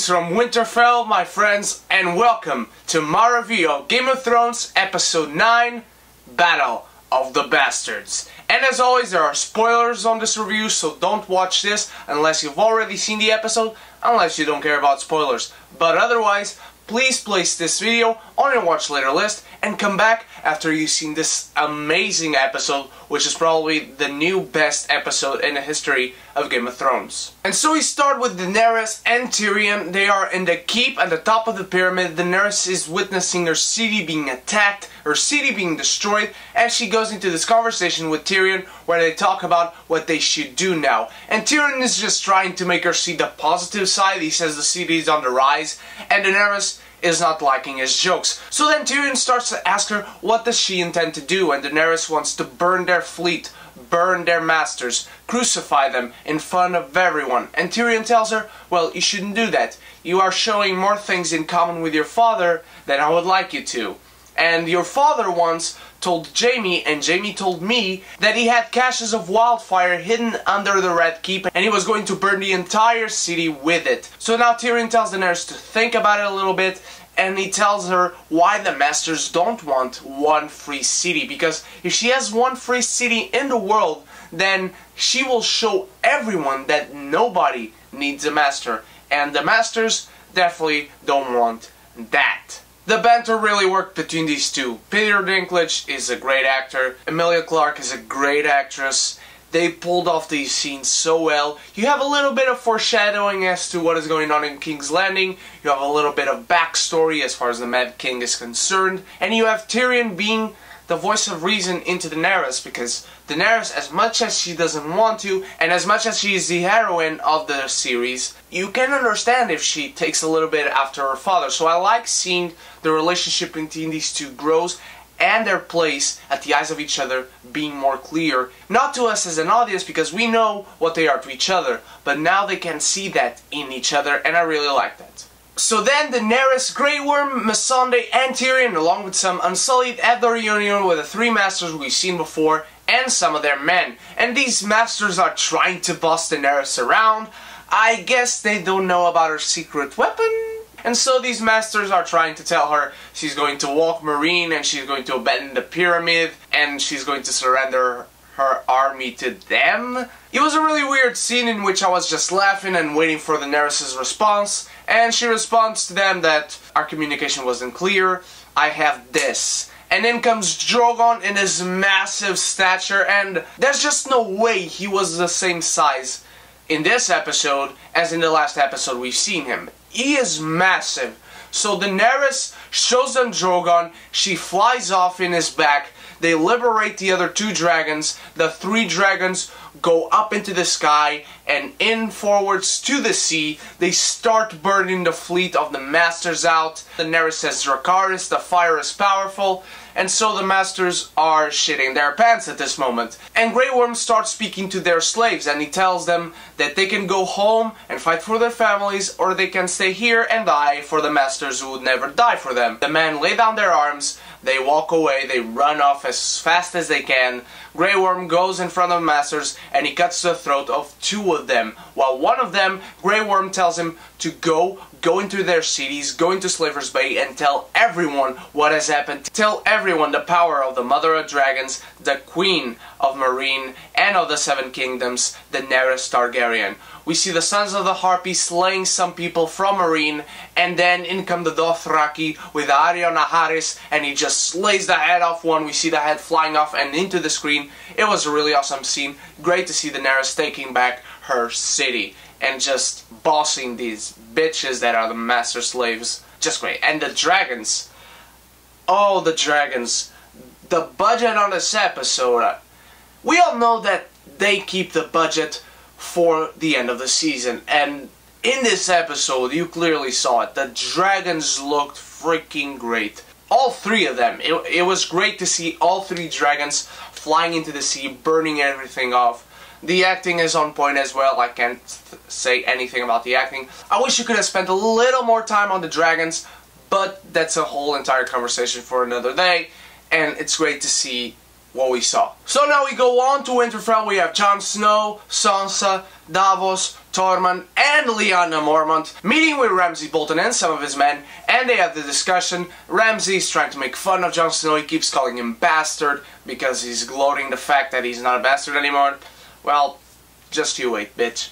Greetings from Winterfell, my friends, and welcome to my review of Game of Thrones Episode 9, Battle of the Bastards. And as always, there are spoilers on this review, so don't watch this unless you've already seen the episode, unless you don't care about spoilers. But otherwise, please place this video on your watch later list and come back after you've seen this amazing episode, which is probably the new best episode in the history of Game of Thrones. And so we start with Daenerys and Tyrion. They are in the keep at the top of the pyramid. Daenerys is witnessing her city being attacked, her city being destroyed, and she goes into this conversation with Tyrion where they talk about what they should do now. And Tyrion is just trying to make her see the positive side. He says the city is on the rise, and Daenerys is not liking his jokes. So then Tyrion starts to ask her what does she intend to do, and Daenerys wants to burn their fleet, burn their masters, crucify them in front of everyone. And Tyrion tells her, well, you shouldn't do that. You are showing more things in common with your father than I would like you to. And your father once told Jaime, and Jaime told me, that he had caches of wildfire hidden under the Red Keep, and he was going to burn the entire city with it. So now Tyrion tells Daenerys to think about it a little bit, and he tells her why the Masters don't want one free city, because if she has one free city in the world, then she will show everyone that nobody needs a Master, and the Masters definitely don't want that. The banter really worked between these two. Peter Dinklage is a great actor, Emilia Clarke is a great actress. They pulled off these scenes so well. You have a little bit of foreshadowing as to what is going on in King's Landing. You have a little bit of backstory as far as the Mad King is concerned. And you have Tyrion being the voice of reason into Daenerys, because Daenerys, as much as she doesn't want to, and as much as she is the heroine of the series, you can understand if she takes a little bit after her father. So I like seeing the relationship between these two grows, and their place at the eyes of each other being more clear. Not to us as an audience, because we know what they are to each other, but now they can see that in each other, and I really like that. So then Daenerys, Grey Worm, Missandei, and Tyrion, along with some Unsullied, at the reunion with the three Masters we've seen before, and some of their men. And these Masters are trying to boss Daenerys around. I guess they don't know about her secret weapon. And so these Masters are trying to tell her she's going to walk Meereen, and she's going to abandon the pyramid, and she's going to surrender her army to them. It was a really weird scene in which I was just laughing and waiting for Daenerys' response, and she responds to them that our communication wasn't clear, I have this. And then comes Drogon in his massive stature, and there's just no way he was the same size in this episode as in the last episode we've seen him. He is massive. So Daenerys shows them Drogon, she flies off in his back, they liberate the other two dragons, the three dragons go up into the sky and in forwards to the sea. They start burning the fleet of the Masters out. Daenerys says, Dracarys, the fire is powerful. And so the Masters are shitting their pants at this moment. And Grey Worm starts speaking to their slaves, and he tells them that they can go home and fight for their families, or they can stay here and die for the Masters who would never die for them. The men lay down their arms, they walk away, they run off as fast as they can. Grey Worm goes in front of the Masters and he cuts the throat of two of them. While one of them, Grey Worm tells him to go into their cities, go into Slaver's Bay and tell everyone what has happened. Tell everyone the power of the Mother of Dragons, the Queen of Meereen, and of the Seven Kingdoms, Daenerys Targaryen. We see the Sons of the Harpy slaying some people from Meereen, and then in come the Dothraki with Arya Naharis, and he just slays the head off one. We see the head flying off and into the screen. It was a really awesome scene. Great to see Daenerys taking back her city and just bossing these bitches that are the master slaves. Just great. And the dragons. Oh, the dragons. The budget on this episode. We all know that they keep the budget for the end of the season. And in this episode, you clearly saw it. The dragons looked freaking great. All three of them. It was great to see all three dragons flying into the sea, burning everything off. The acting is on point as well. I can't say anything about the acting. I wish you could have spent a little more time on the dragons, but that's a whole entire conversation for another day. And it's great to see what we saw. So now we go on to Winterfell. We have Jon Snow, Sansa, Davos, Tormund, and Lyanna Mormont meeting with Ramsay Bolton and some of his men, and they have the discussion. Ramsay's trying to make fun of Jon Snow. He keeps calling him bastard because he's gloating the fact that he's not a bastard anymore. Well, just you wait, bitch.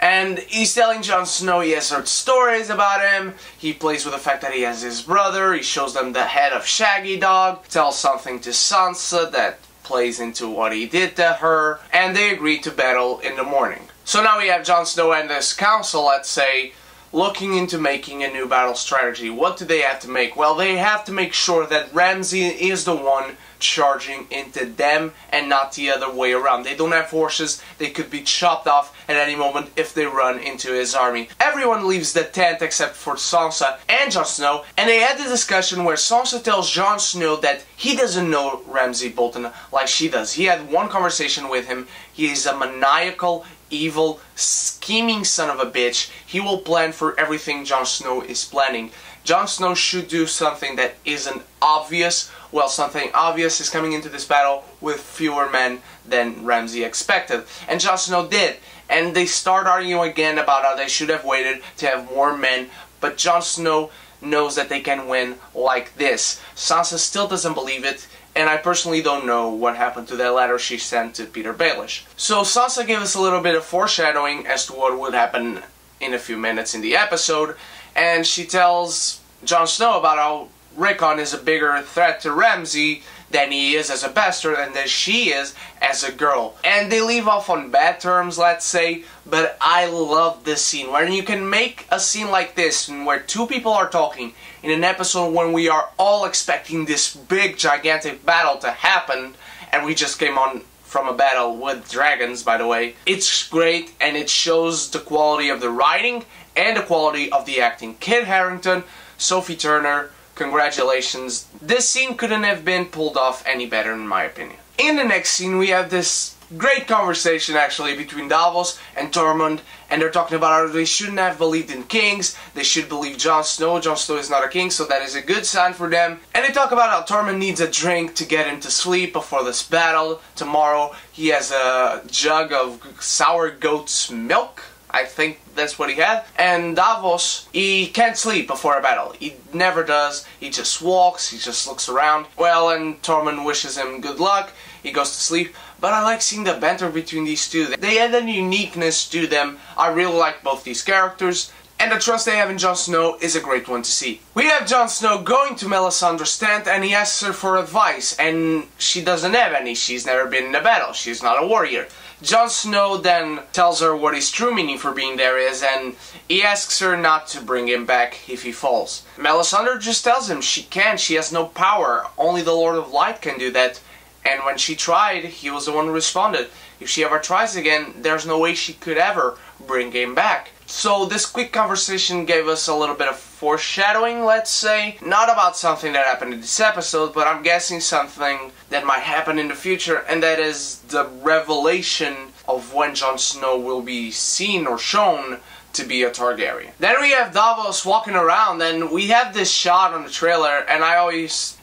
And he's telling Jon Snow he has heard stories about him. He plays with the fact that he has his brother. He shows them the head of Shaggy Dog. Tells something to Sansa that plays into what he did to her. And they agree to battle in the morning. So now we have Jon Snow and this council, let's say, looking into making a new battle strategy. What do they have to make? Well, they have to make sure that Ramsay is the one charging into them and not the other way around. They don't have horses. They could be chopped off at any moment if they run into his army. Everyone leaves the tent except for Sansa and Jon Snow, and they had the discussion where Sansa tells Jon Snow that he doesn't know Ramsay Bolton like she does. He had one conversation with him. He is a maniacal, evil, scheming son of a bitch. He will plan for everything Jon Snow is planning. Jon Snow should do something that isn't obvious. Well, something obvious is coming into this battle with fewer men than Ramsay expected. And Jon Snow did. And they start arguing again about how they should have waited to have more men. But Jon Snow knows that they can win like this. Sansa still doesn't believe it. And I personally don't know what happened to that letter she sent to Peter Baelish. So Sansa gave us a little bit of foreshadowing as to what would happen in a few minutes in the episode. And she tells Jon Snow about how Rickon is a bigger threat to Ramsay than he is as a bastard and that she is as a girl. And they leave off on bad terms, let's say, but I love this scene where you can make a scene like this where two people are talking in an episode when we are all expecting this big gigantic battle to happen, and we just came on from a battle with dragons, by the way. It's great, and it shows the quality of the writing and the quality of the acting. Kit Harington, Sophie Turner, congratulations. This scene couldn't have been pulled off any better in my opinion. In the next scene we have this great conversation actually between Davos and Tormund, and they're talking about how they shouldn't have believed in kings. They should believe Jon Snow. Jon Snow is not a king, so that is a good sign for them. And they talk about how Tormund needs a drink to get him to sleep before this battle tomorrow. He has a jug of sour goat's milk. I think that's what he had. And Davos, he can't sleep before a battle. He never does. He just walks, he just looks around. Well, and Tormund wishes him good luck. He goes to sleep. But I like seeing the banter between these two. They had a uniqueness to them. I really like both these characters. And the trust they have in Jon Snow is a great one to see. We have Jon Snow going to Melisandre's tent and he asks her for advice. And she doesn't have any. She's never been in a battle. She's not a warrior. Jon Snow then tells her what his true meaning for being there is, and he asks her not to bring him back if he falls. Melisandre just tells him she can't, she has no power, only the Lord of Light can do that. And when she tried, he was the one who responded. If she ever tries again, there's no way she could ever bring him back. So this quick conversation gave us a little bit of foreshadowing, let's say. Not about something that happened in this episode, but I'm guessing something that might happen in the future, and that is the revelation of when Jon Snow will be seen or shown to be a Targaryen. Then we have Davos walking around, and we have this shot on the trailer, and I always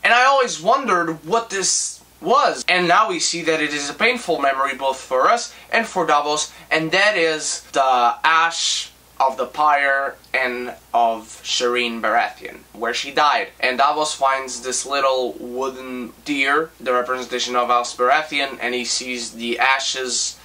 wondered what this was. And now we see that it is a painful memory both for us and for Davos, and that is the ash of the pyre and of Shireen Baratheon, where she died. And Davos finds this little wooden deer, the representation of House Baratheon, and he sees the ashes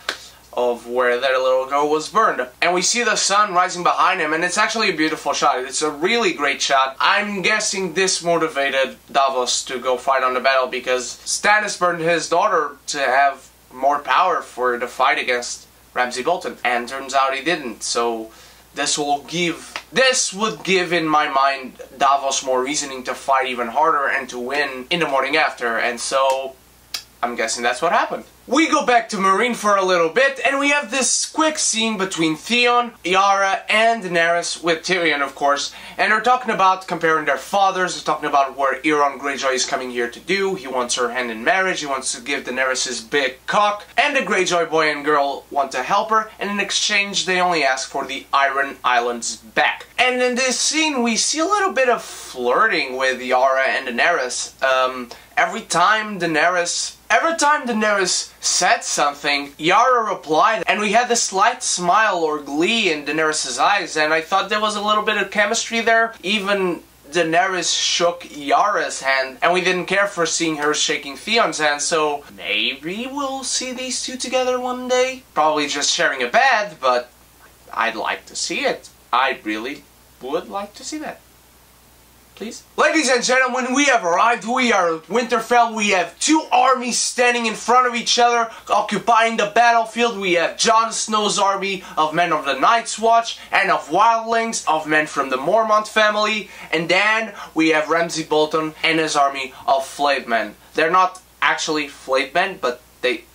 of where their little girl was burned. And we see the sun rising behind him, and it's actually a beautiful shot. It's a really great shot. I'm guessing this motivated Davos to go fight on the battle because Stannis burned his daughter to have more power for the fight against Ramsay Bolton, and turns out he didn't. So this would give, in my mind, Davos more reasoning to fight even harder and to win in the morning after, and so I'm guessing that's what happened. We go back to Meereen for a little bit, and we have this quick scene between Theon, Yara, and Daenerys, with Tyrion of course, and they're talking about comparing their fathers, they're talking about what Euron Greyjoy is coming here to do. He wants her hand in marriage, he wants to give Daenerys his big cock, and the Greyjoy boy and girl want to help her, and in exchange they only ask for the Iron Islands back. And in this scene we see a little bit of flirting with Yara and Daenerys. Every time Daenerys every time Daenerys said something, Yara replied, and we had this slight smile or glee in Daenerys' eyes, and I thought there was a little bit of chemistry there. Even Daenerys shook Yara's hand, and we didn't care for seeing her shaking Theon's hand, so maybe we'll see these two together one day. Probably just sharing a bed, but I'd like to see it. I really would like to see that. Please? Ladies and gentlemen, we have arrived. We are at Winterfell. We have two armies standing in front of each other, occupying the battlefield. We have Jon Snow's army of men of the Night's Watch and of wildlings, of men from the Mormont family. And then we have Ramsay Bolton and his army of flayed men. They're not actually flayed men, but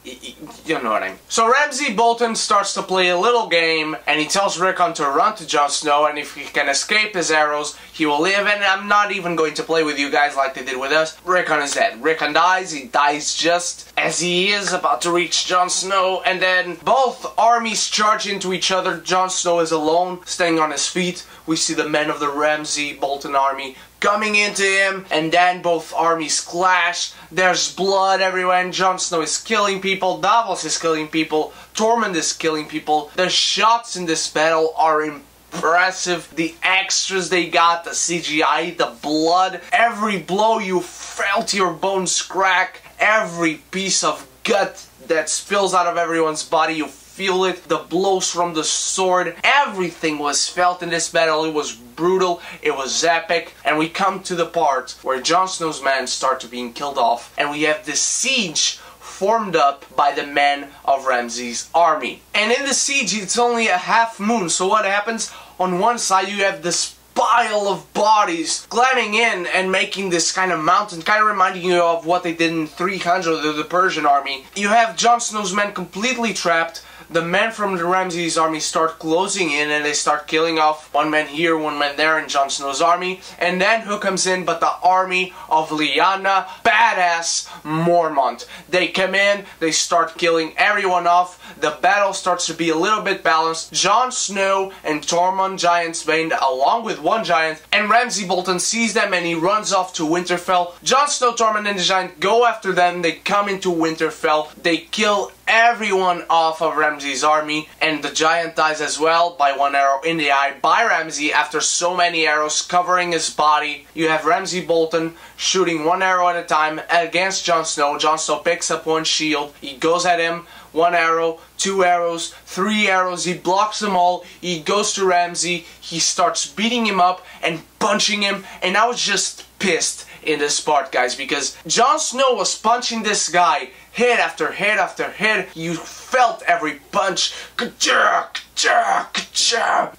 you know what I mean. So Ramsay Bolton starts to play a little game, and he tells Rickon to run to Jon Snow, and if he can escape his arrows, he will live, and I'm not even going to play with you guys like they did with us. Rickon is dead. Rickon dies. He dies just as he is about to reach Jon Snow, and then both armies charge into each other. Jon Snow is alone, standing on his feet. We see the men of the Ramsay Bolton army coming into him, and then both armies clash. There's blood everywhere, and Jon Snow is killing people, Davos is killing people, Tormund is killing people. The shots in this battle are impressive. The extras they got, the CGI, the blood, every blow you felt your bones crack, every piece of gut that spills out of everyone's body, you feel it, the blows from the sword, everything was felt in this battle. It was brutal, it was epic, and we come to the part where Jon Snow's men start to being killed off, and we have this siege formed up by the men of Ramsay's army. And in the siege, it's only a half moon, so what happens? On one side you have this pile of bodies climbing in and making this kind of mountain, kind of reminding you of what they did in 300 of the Persian army. You have Jon Snow's men completely trapped. The men from the Ramsay's army start closing in, and they start killing off one man here, one man there in Jon Snow's army. And then who comes in but the army of Lyanna, badass Mormont. They come in, they start killing everyone off. The battle starts to be a little bit balanced. Jon Snow and Tormund Giantsbane along with one giant, and Ramsay Bolton sees them and he runs off to Winterfell. Jon Snow, Tormund and the giant go after them. They come into Winterfell. They kill everyone off of Ramsay's army, and the giant dies as well by one arrow in the eye by Ramsay after so many arrows covering his body. You have Ramsay Bolton shooting one arrow at a time against Jon Snow. Jon Snow picks up one shield, he goes at him, one arrow, two arrows, three arrows, he blocks them all, he goes to Ramsay, he starts beating him up and punching him, and I was just pissed in this part, guys, because Jon Snow was punching this guy hit after hit after hit. You felt every punch.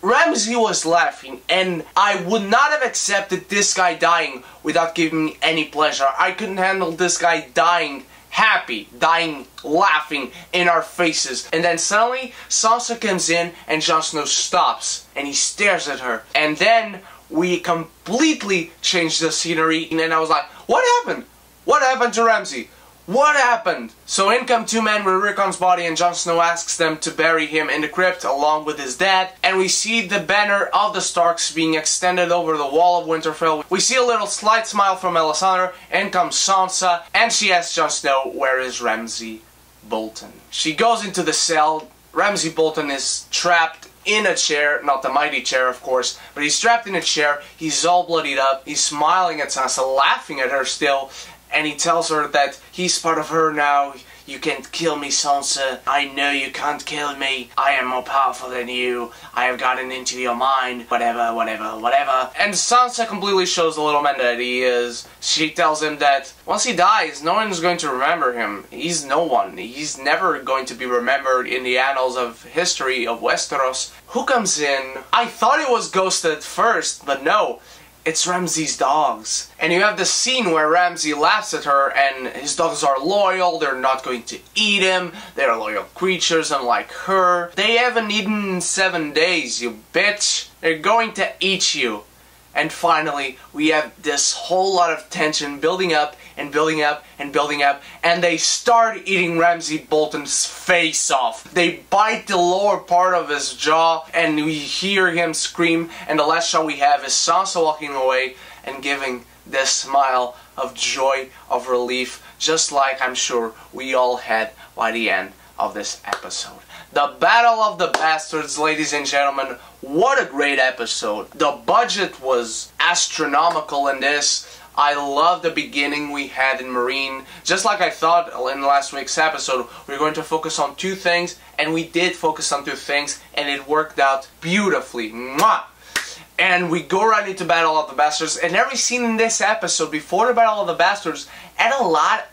Ramsay was laughing, and I would not have accepted this guy dying without giving me any pleasure. I couldn't handle this guy dying happy, dying laughing in our faces. And then suddenly Sansa comes in and Jon Snow stops and he stares at her, and then we completely changed the scenery, and I was like, what happened? What happened to Ramsay? What happened? So in come two men with Rickon's body, and Jon Snow asks them to bury him in the crypt along with his dad. And we see the banner of the Starks being extended over the wall of Winterfell. We see a little slight smile from Melisandre. In comes Sansa, and she asks Jon Snow, where is Ramsay Bolton? She goes into the cell. Ramsay Bolton is trapped in a chair, not the mighty chair of course, but he's trapped in a chair, he's all bloodied up, he's smiling at Sansa, laughing at her still, and he tells her that he's part of her now. You can't kill me, Sansa. I know you can't kill me. I am more powerful than you. I have gotten into your mind. Whatever, whatever, whatever. And Sansa completely shows the little man that he is. She tells him that once he dies, no one's going to remember him. He's no one. He's never going to be remembered in the annals of history of Westeros. Who comes in? I thought it was Ghost at first, but no. It's Ramsay's dogs. And you have the scene where Ramsay laughs at her, and his dogs are loyal, they're not going to eat him, they're loyal creatures unlike her. They haven't eaten in 7 days, you bitch. They're going to eat you. And finally, we have this whole lot of tension building up and building up and building up, and they start eating Ramsay Bolton's face off. They bite the lower part of his jaw, and we hear him scream, and the last shot we have is Sansa walking away and giving this smile of joy, of relief just like I'm sure we all had by the end of this episode. The Battle of the Bastards, ladies and gentlemen, what a great episode. The budget was astronomical in this. I love the beginning we had in Marine. Just like I thought in last week's episode, we were going to focus on two things, and we did focus on two things, and it worked out beautifully. Mwah! And we go right into Battle of the Bastards, and every scene in this episode before the Battle of the Bastards had a lot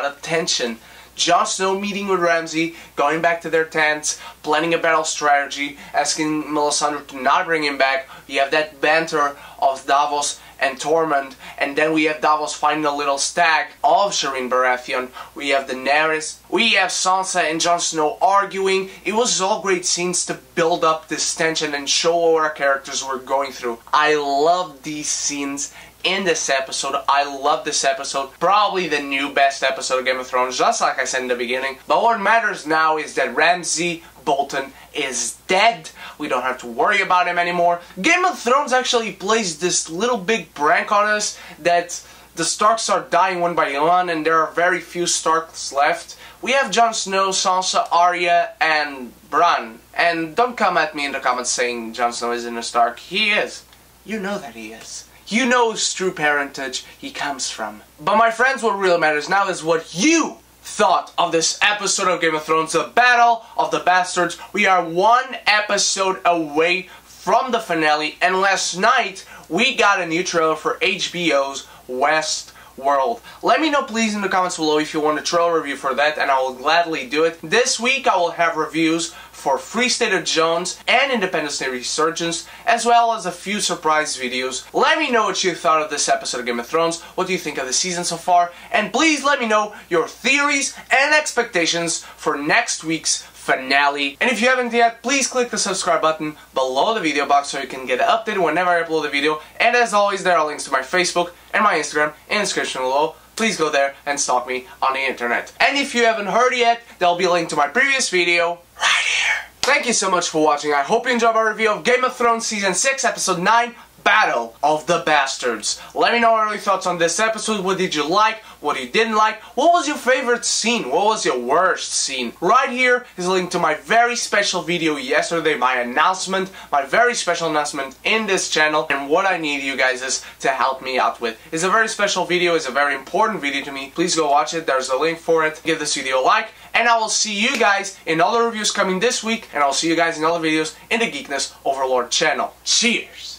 of tension. Jon Snow meeting with Ramsay, going back to their tents, planning a battle strategy, asking Melisandre to not bring him back. You have that banter of Davos and Tormund, and then we have Davos finding a little stag of Shireen Baratheon. We have Daenerys, we have Sansa and Jon Snow arguing. It was all great scenes to build up this tension and show what our characters were going through. I love these scenes in this episode. I love this episode. Probably the new best episode of Game of Thrones, just like I said in the beginning. But what matters now is that Ramsay Bolton is dead. We don't have to worry about him anymore. Game of Thrones actually plays this little big prank on us that the Starks are dying one by one and there are very few Starks left. We have Jon Snow, Sansa, Arya, and Bran. And don't come at me in the comments saying Jon Snow isn't a Stark. He is. You know that he is. You know whose true parentage he comes from. But my friends, what really matters now is what you thought of this episode of Game of Thrones, the Battle of the Bastards. We are one episode away from the finale, and last night we got a new trailer for HBO's Westworld. Let me know please in the comments below if you want a trailer review for that, and I will gladly do it. This week I will have reviews for Free State of Jones and Independence Day Resurgence, as well as a few surprise videos. Let me know what you thought of this episode of Game of Thrones, what do you think of the season so far, and please let me know your theories and expectations for next week's finale. And if you haven't yet, please click the subscribe button below the video box so you can get updated whenever I upload a video. And as always, there are links to my Facebook and my Instagram in the description below. Please go there and stalk me on the internet. And if you haven't heard yet, there'll be a link to my previous video right here. Thank you so much for watching. I hope you enjoyed my review of Game of Thrones Season 6, Episode 9, Battle of the Bastards. Let me know your thoughts on this episode. What did you like? What you didn't like? What was your favorite scene? What was your worst scene? Right here is a link to my very special video yesterday, my announcement, my very special announcement in this channel. And what I need you guys is to help me out with. It's a very special video. It's a very important video to me. Please go watch it. There's a link for it. Give this video a like. And I will see you guys in other reviews coming this week. And I'll see you guys in other videos in the Geekness Overlord channel. Cheers!